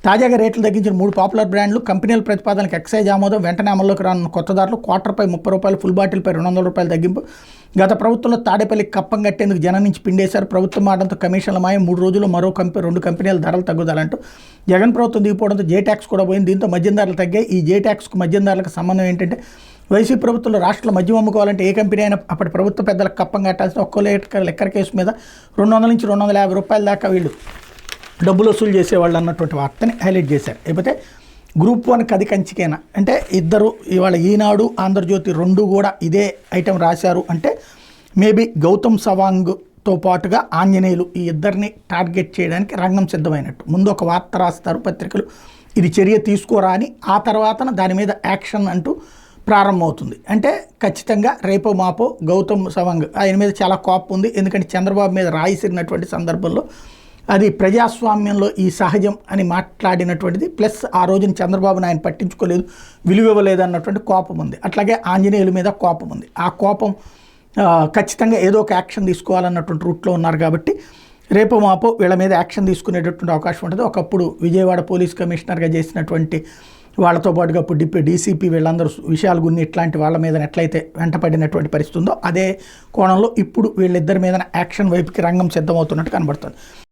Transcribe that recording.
తాజాగా రేట్లు తగ్గించిన 3 పాపులర్ బ్రాండ్లు కంపెనీల ప్రతిపాదనలకు ఎక్సైజ్ ఆమోదం, వెంటనే అమల్లోకి రానున్న కొత్త ధరలు. క్వార్టర్పై ₹30, ఫుల్ బాటిల్పై ₹200 తగ్గింపు. గత ప్రభుత్వంలో తాడేపల్లికి కప్పం కట్టేందుకు జనం నుంచి పిండేశారు. ప్రభుత్వం మాటంతో కమిషన్ల మాయం, 3 రోజుల్లో మరో 2 కంపెనీల ధరలు తగ్గుదలంటూ జగన్ ప్రభుత్వం దిగిపోవడంతో జే ట్యాక్స్ కూడా పోయింది. దీంతో మద్యం ధరలు తగ్గాయి. ఈ జే ట్యాక్స్కు మద్యం ధరలకు సంబంధం ఏంటంటే, వైసీపీ ప్రభుత్వంలో రాష్ట్రంలో మద్యం అమ్ముకోవాలంటే ఏ కంపెనీ అయినా అప్పటి ప్రభుత్వ పెద్దలకు కప్పం కట్టాల్సిన ఒక్కో లిక్కర్ కేసు మీద ₹200 నుంచి ₹250 దాకా వీళ్ళు డబ్బులు వసూలు చేసేవాళ్ళు అన్నటువంటి వార్తని హైలైట్ చేశారు. లేకపోతే గ్రూప్ 1 అది కంచికేనా అంటే ఇద్దరు ఇవాళ ఈనాడు, ఆంధ్రజ్యోతి 2 కూడా ఇదే ఐటెం రాశారు అంటే మేబీ గౌతమ్ సవాంగ్తో పాటుగా ఆంజనేయులు ఈ ఇద్దరిని టార్గెట్ చేయడానికి రంగం సిద్ధమైనట్టు. ముందు ఒక వార్త రాస్తారు పత్రికలు, ఇది చర్య తీసుకోరా అని, ఆ తర్వాత దాని మీద యాక్షన్ అంటూ ప్రారంభమవుతుంది. అంటే ఖచ్చితంగా రేపో మాపో గౌతమ్ సవాంగ్ ఆయన మీద చాలా కోపం ఉంది. ఎందుకంటే చంద్రబాబు మీద రాయిసిరినటువంటి సందర్భంలో అది ప్రజాస్వామ్యంలో ఈ సహజం అని మాట్లాడినటువంటిది, ప్లస్ ఆ రోజున చంద్రబాబుని ఆయన పట్టించుకోలేదు, విలువ ఇవ్వలేదు అన్నటువంటి కోపం ఉంది. అట్లాగే ఆంజనేయుల మీద కోపం ఉంది. ఆ కోపం ఖచ్చితంగా ఏదో ఒక యాక్షన్ తీసుకోవాలన్నటువంటి రూట్లో ఉన్నారు. కాబట్టి రేపో మాపో వీళ్ళ మీద యాక్షన్ తీసుకునేటటువంటి అవకాశం ఉంటుంది. ఒకప్పుడు విజయవాడ పోలీస్ కమిషనర్గా చేసినటువంటి వాళ్ళతో పాటుగా ఇప్పుడు డీసీపీ వీళ్ళందరూ విషయాలు గున్ని ఇట్లాంటి వాళ్ళ మీద ఎట్లయితే వెంటపడినటువంటి పరిస్థితి ఉందో అదే కోణంలో ఇప్పుడు వీళ్ళిద్దరి మీద యాక్షన్ వైపుకి రంగం సిద్ధమవుతున్నట్టు కనబడుతుంది.